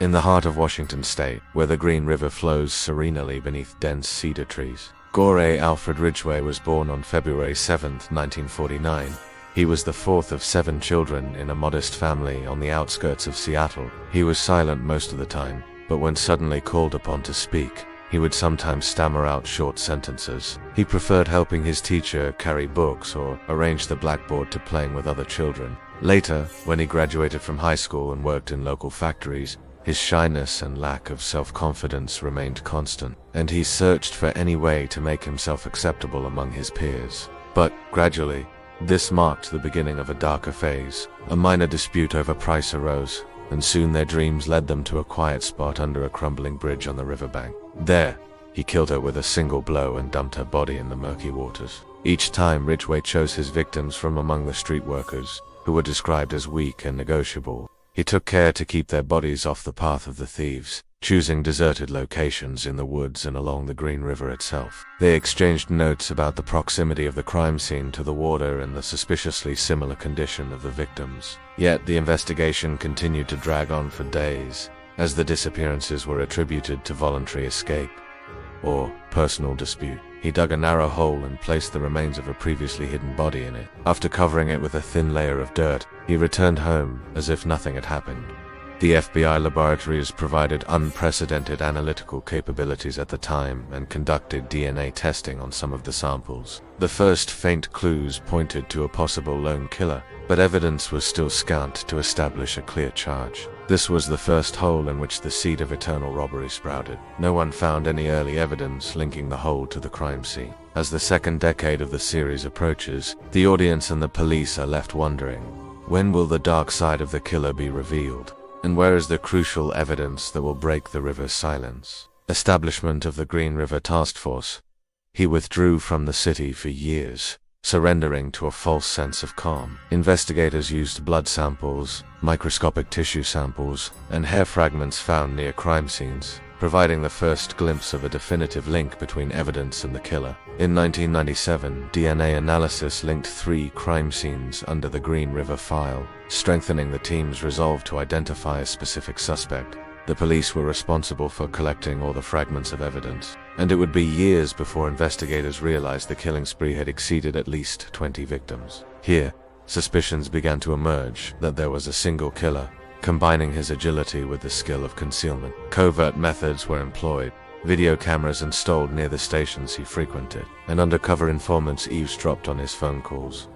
In the heart of Washington state, where the Green River flows serenely beneath dense cedar trees, Gore Alfred Ridgway was born on February 7, 1949. He was the fourth of 7 children in a modest family on the outskirts of Seattle. He was silent most of the time, but when suddenly called upon to speak, he would sometimes stammer out short sentences. He preferred helping his teacher carry books or arrange the blackboard to playing with other children. Later, when he graduated from high school and worked in local factories, his shyness and lack of self-confidence remained constant, and he searched for any way to make himself acceptable among his peers. But, gradually, this marked the beginning of a darker phase. A minor dispute over price arose, and soon their dreams led them to a quiet spot under a crumbling bridge on the riverbank. There, he killed her with a single blow and dumped her body in the murky waters. Each time, Ridgway chose his victims from among the street workers, who were described as weak and negotiable. He took care to keep their bodies off the path of the thieves, choosing deserted locations in the woods and along the Green River itself. They exchanged notes about the proximity of the crime scene to the water and the suspiciously similar condition of the victims. Yet the investigation continued to drag on for days, as the disappearances were attributed to voluntary escape or personal dispute. He dug a narrow hole and placed the remains of a previously hidden body in it. After covering it with a thin layer of dirt, he returned home as if nothing had happened. The FBI laboratories provided unprecedented analytical capabilities at the time and conducted DNA testing on some of the samples. The first faint clues pointed to a possible lone killer, but evidence was still scant to establish a clear charge. This was the first hole in which the seed of eternal robbery sprouted. No one found any early evidence linking the hole to the crime scene. As the second decade of the series approaches, the audience and the police are left wondering, when will the dark side of the killer be revealed? And where is the crucial evidence that will break the river's silence? Establishment of the Green River Task Force. He withdrew from the city for years, surrendering to a false sense of calm. Investigators used blood samples, microscopic tissue samples, and hair fragments found near crime scenes, providing the first glimpse of a definitive link between evidence and the killer. In 1997, DNA analysis linked 3 crime scenes under the Green River file, strengthening the team's resolve to identify a specific suspect. The police were responsible for collecting all the fragments of evidence, and it would be years before investigators realized the killing spree had exceeded at least 20 victims. Here, suspicions began to emerge that there was a single killer, combining his agility with the skill of concealment. Covert methods were employed, video cameras installed near the stations he frequented, and undercover informants eavesdropped on his phone calls.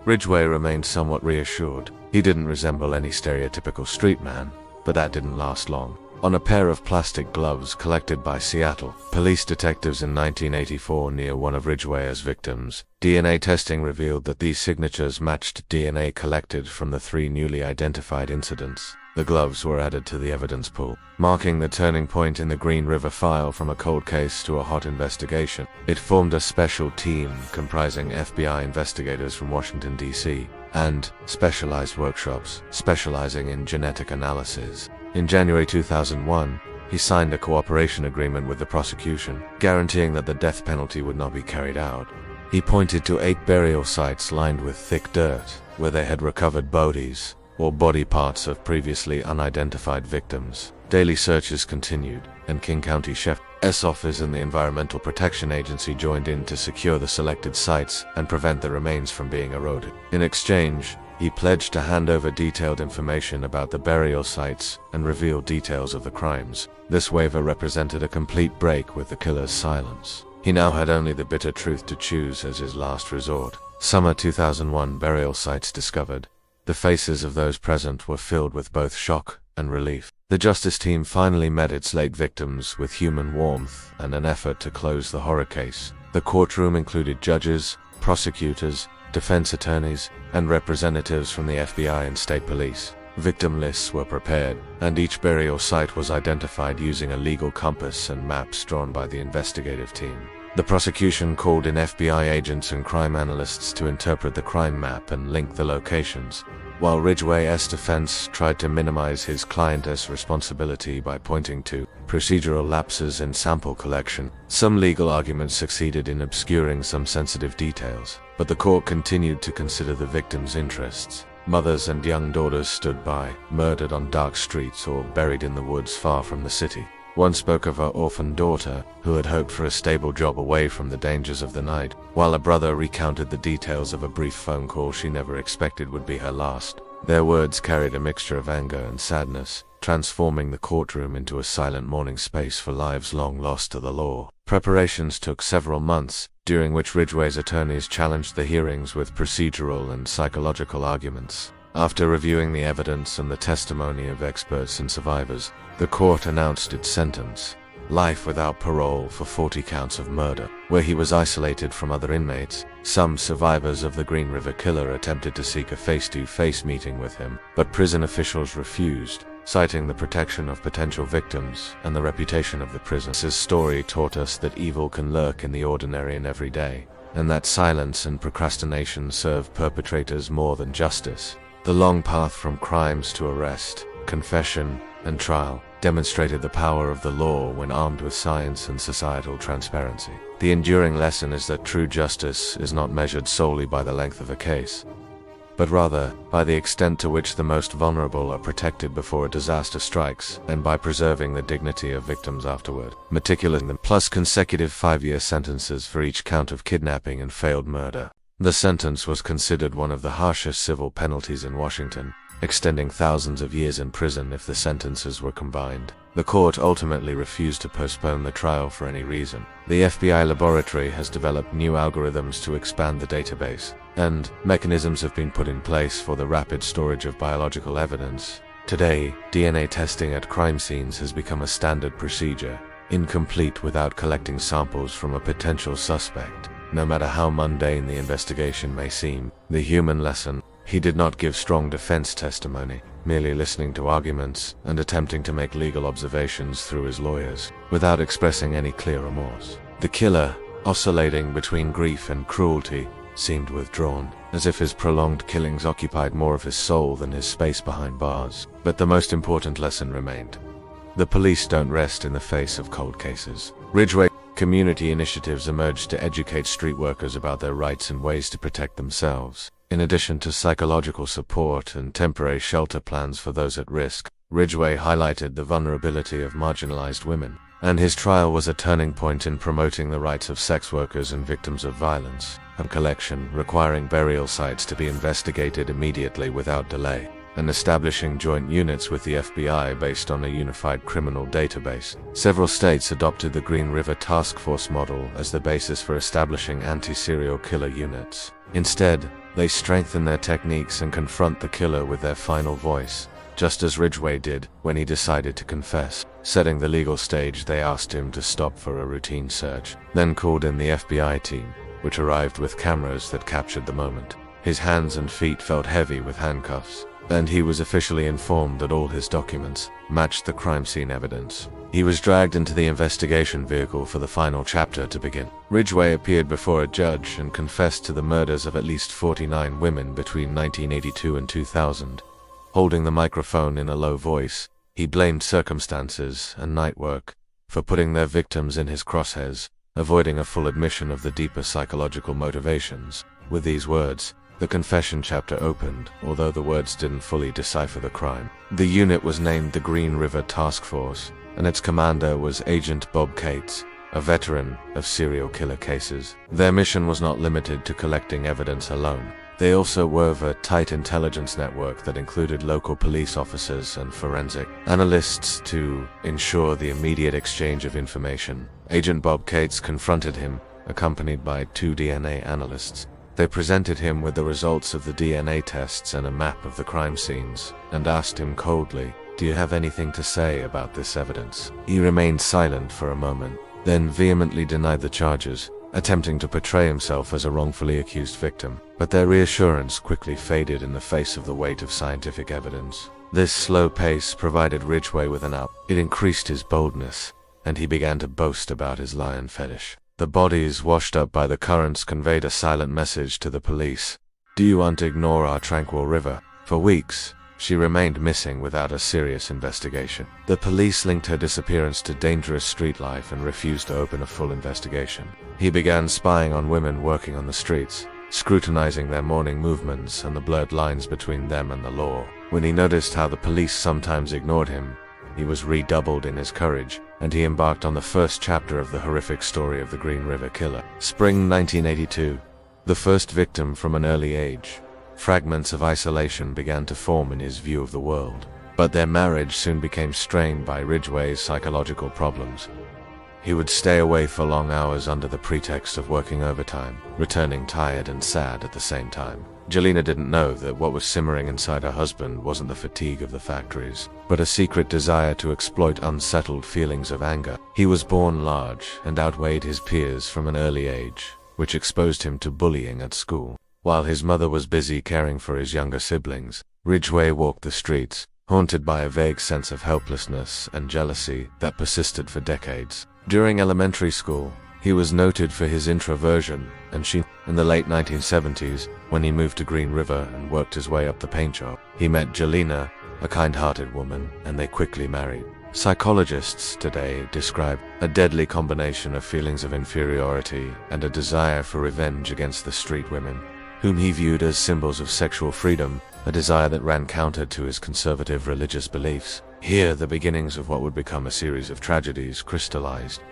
Ridgway remained somewhat reassured. He didn't resemble any stereotypical street man, but that didn't last long. On a pair of plastic gloves collected by Seattle police detectives in 1984 near one of Ridgway's victims, DNA testing revealed that these signatures matched DNA collected from the 3 newly identified incidents. The gloves were added to the evidence pool, marking the turning point in the Green River file from a cold case to a hot investigation. It formed a special team comprising FBI investigators from Washington, D.C., and specialized workshops specializing in genetic analysis. In January 2001, he signed a cooperation agreement with the prosecution, guaranteeing that the death penalty would not be carried out. He pointed to 8 burial sites lined with thick dirt, where they had recovered bodies, or body parts of previously unidentified victims. Daily searches continued, and King County Sheriff's Office and the Environmental Protection Agency joined in to secure the selected sites and prevent the remains from being eroded. In exchange, he pledged to hand over detailed information about the burial sites and reveal details of the crimes. This waiver represented a complete break with the killer's silence. He now had only the bitter truth to choose as his last resort. Summer 2001 burial sites discovered. The faces of those present were filled with both shock and relief. The justice team finally met its late victims with human warmth and an effort to close the horror case. The courtroom included judges, prosecutors, defense attorneys, and representatives from the FBI and state police. Victim lists were prepared, and each burial site was identified using a legal compass and maps drawn by the investigative team. The prosecution called in FBI agents and crime analysts to interpret the crime map and link the locations, while Ridgway's defense tried to minimize his client's responsibility by pointing to procedural lapses in sample collection. Some legal arguments succeeded in obscuring some sensitive details, but the court continued to consider the victim's interests. Mothers and young daughters stood by, murdered on dark streets or buried in the woods far from the city. One spoke of her orphan daughter, who had hoped for a stable job away from the dangers of the night, while a brother recounted the details of a brief phone call she never expected would be her last. Their words carried a mixture of anger and sadness, transforming the courtroom into a silent mourning space for lives long lost to the law. Preparations took several months, during which Ridgway's attorneys challenged the hearings with procedural and psychological arguments. After reviewing the evidence and the testimony of experts and survivors, the court announced its sentence: life without parole for 40 counts of murder. Where he was isolated from other inmates, some survivors of the Green River Killer attempted to seek a face-to-face meeting with him, but prison officials refused, citing the protection of potential victims and the reputation of the prison. His story taught us that evil can lurk in the ordinary and everyday, and that silence and procrastination serve perpetrators more than justice. The long path from crimes to arrest, confession, and trial demonstrated the power of the law when armed with science and societal transparency. The enduring lesson is that true justice is not measured solely by the length of a case, but rather by the extent to which the most vulnerable are protected before a disaster strikes, and by preserving the dignity of victims afterward. Meticulous plus consecutive 5-year sentences for each count of kidnapping and failed murder. The sentence was considered one of the harshest civil penalties in Washington, extending thousands of years in prison if the sentences were combined. The court ultimately refused to postpone the trial for any reason. The FBI laboratory has developed new algorithms to expand the database, and mechanisms have been put in place for the rapid storage of biological evidence. Today, DNA testing at crime scenes has become a standard procedure, incomplete without collecting samples from a potential suspect. No matter how mundane the investigation may seem, the human lesson: he did not give strong defense testimony, merely listening to arguments and attempting to make legal observations through his lawyers, without expressing any clear remorse. The killer, oscillating between grief and cruelty, seemed withdrawn, as if his prolonged killings occupied more of his soul than his space behind bars. But the most important lesson remained: the police don't rest in the face of cold cases. Ridgway community initiatives emerged to educate street workers about their rights and ways to protect themselves. In addition to psychological support and temporary shelter plans for those at risk, Ridgway highlighted the vulnerability of marginalized women, and his trial was a turning point in promoting the rights of sex workers and victims of violence, and collection requiring burial sites to be investigated immediately without delay, and establishing joint units with the FBI based on a unified criminal database. Several states adopted the Green River Task Force model as the basis for establishing anti-serial killer units. Instead, they strengthen their techniques and confront the killer with their final voice, just as Ridgway did when he decided to confess. Setting the legal stage, they asked him to stop for a routine search, then called in the FBI team, which arrived with cameras that captured the moment. His hands and feet felt heavy with handcuffs, and he was officially informed that all his documents matched the crime scene evidence. He was dragged into the investigation vehicle for the final chapter to begin. Ridgway appeared before a judge and confessed to the murders of at least 49 women between 1982 and 2000. Holding the microphone in a low voice, he blamed circumstances and night work for putting their victims in his crosshairs, avoiding a full admission of the deeper psychological motivations. With these words, the confession chapter opened, although the words didn't fully decipher the crime. The unit was named the Green River Task Force, and its commander was Agent Bob Cates, a veteran of serial killer cases. Their mission was not limited to collecting evidence alone. They also wove a tight intelligence network that included local police officers and forensic analysts to ensure the immediate exchange of information. Agent Bob Cates confronted him, accompanied by 2 DNA analysts. They presented him with the results of the DNA tests and a map of the crime scenes, and asked him coldly, "Do you have anything to say about this evidence?" He remained silent for a moment, then vehemently denied the charges, attempting to portray himself as a wrongfully accused victim. But their reassurance quickly faded in the face of the weight of scientific evidence. This slow pace provided Ridgway with an out. It increased his boldness, and he began to boast about his lion fetish. The bodies washed up by the currents conveyed a silent message to the police. "Do you want to ignore our tranquil river?" For weeks, she remained missing without a serious investigation. The police linked her disappearance to dangerous street life and refused to open a full investigation. He began spying on women working on the streets, scrutinizing their morning movements and the blurred lines between them and the law. When he noticed how the police sometimes ignored him, he was redoubled in his courage, and he embarked on the first chapter of the horrific story of the Green River Killer. Spring 1982. The first victim from an early age. Fragments of isolation began to form in his view of the world, but their marriage soon became strained by Ridgway's psychological problems. He would stay away for long hours under the pretext of working overtime, returning tired and sad at the same time. Jelena didn't know that what was simmering inside her husband wasn't the fatigue of the factories, but a secret desire to exploit unsettled feelings of anger. He was born large and outweighed his peers from an early age, which exposed him to bullying at school. While his mother was busy caring for his younger siblings, Ridgway walked the streets, haunted by a vague sense of helplessness and jealousy that persisted for decades. During elementary school, he was noted for his introversion, and in the late 1970s, when he moved to Green River and worked his way up the paint shop, he met Jelena, a kind-hearted woman, and they quickly married. Psychologists today describe a deadly combination of feelings of inferiority and a desire for revenge against the street women, whom he viewed as symbols of sexual freedom, a desire that ran counter to his conservative religious beliefs. Here, the beginnings of what would become a series of tragedies crystallized.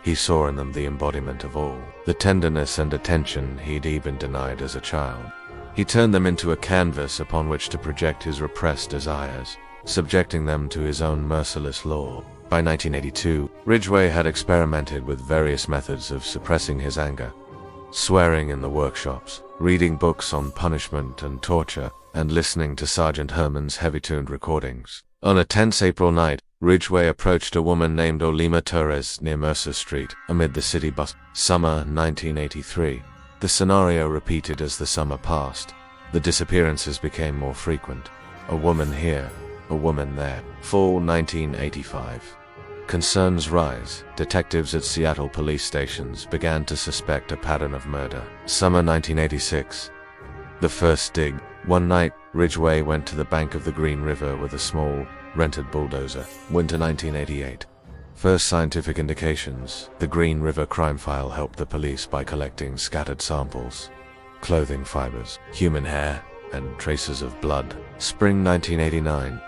He saw in them the embodiment of all the tenderness and attention he'd even denied as a child. He turned them into a canvas upon which to project his repressed desires, subjecting them to his own merciless law. By 1982, Ridgway had experimented with various methods of suppressing his anger: swearing in the workshops, reading books on punishment and torture, and listening to Sergeant Herman's heavy-tuned recordings. On a tense April night, Ridgway approached a woman named Olima Torres near Mercer Street, amid the city bus. Summer 1983. The scenario repeated as the summer passed. The disappearances became more frequent. A woman here, a woman there. Fall 1985. Concerns rise. Detectives at Seattle police stations began to suspect a pattern of murder. Summer 1986. The first dig. One night, Ridgway went to the bank of the Green River with a small, rented bulldozer. Winter 1988. First scientific indications. The Green River crime file helped the police by collecting scattered samples, clothing fibers, human hair, and traces of blood. Spring 1989.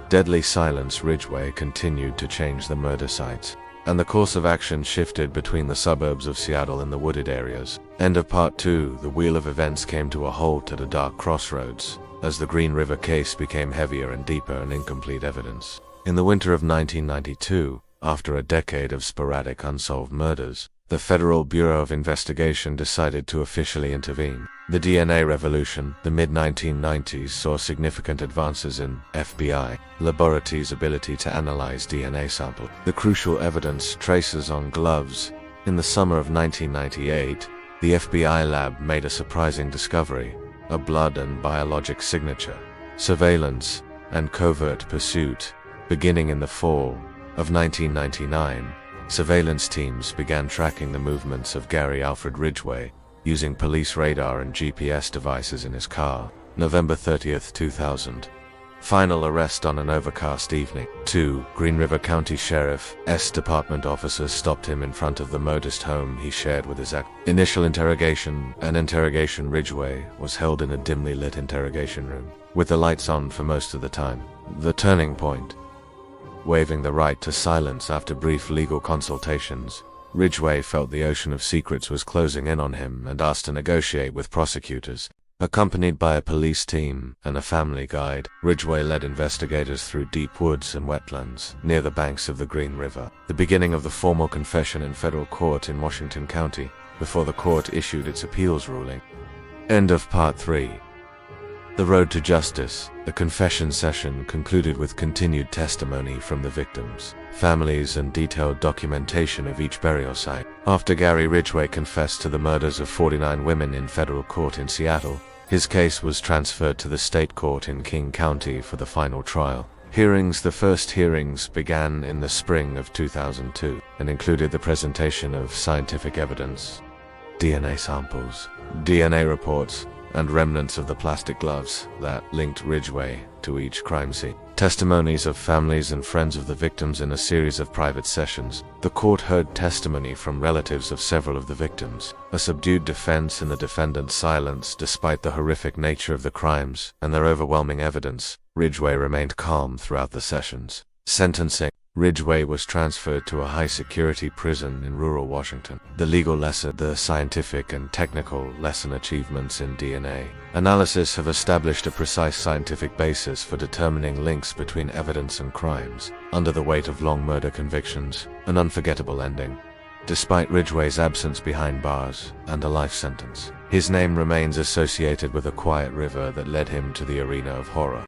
Deadly silence. Ridgway continued to change the murder sites, and the course of action shifted between the suburbs of Seattle and the wooded areas. End of Part 2. The wheel of events came to a halt at a dark crossroads, as the Green River case became heavier and deeper and incomplete evidence. In the winter of 1992, after a decade of sporadic unsolved murders, the Federal Bureau of Investigation decided to officially intervene. The DNA revolution, the mid-1990s, saw significant advances in FBI laboratories' ability to analyze DNA samples. The crucial evidence, traces on gloves. In the summer of 1998, the FBI lab made a surprising discovery: a blood and biologic signature. Surveillance and covert pursuit. Beginning in the fall of 1999, surveillance teams began tracking the movements of Gary Alfred Ridgway using police radar and GPS devices in his car. November 30th, 2000. Final arrest on an overcast evening. 2. Green River County Sheriff's Department officers stopped him in front of the modest home he shared with his ex. Initial interrogation. An interrogation. Ridgway was held in a dimly lit interrogation room, with the lights on for most of the time. The turning point. Waiving the right to silence after brief legal consultations, Ridgway felt the ocean of secrets was closing in on him and asked to negotiate with prosecutors. Accompanied by a police team and a family guide, Ridgway led investigators through deep woods and wetlands near the banks of the Green River. The beginning of the formal confession in federal court in Washington County, before the court issued its appeals ruling. End of Part 3. The road to justice. The confession session concluded with continued testimony from the victims, families, and detailed documentation of each burial site. After Gary Ridgway confessed to the murders of 49 women in federal court in Seattle, his case was transferred to the state court in King County for the final trial. The first hearings began in the spring of 2002 and included the presentation of scientific evidence, DNA samples, DNA reports, and remnants of the plastic gloves that linked Ridgway to each crime scene. Testimonies of families and friends of the victims in a series of private sessions. The court heard testimony from relatives of several of the victims. A subdued defense and the defendant's silence despite the horrific nature of the crimes and their overwhelming evidence. Ridgway remained calm throughout the sessions. Sentencing. Ridgway was transferred to a high-security prison in rural Washington. The legal lesson, the scientific and technical lesson achievements in DNA analysis have established a precise scientific basis for determining links between evidence and crimes. Under the weight of long murder convictions, an unforgettable ending. Despite Ridgway's absence behind bars and a life sentence, his name remains associated with a quiet river that led him to the arena of horror.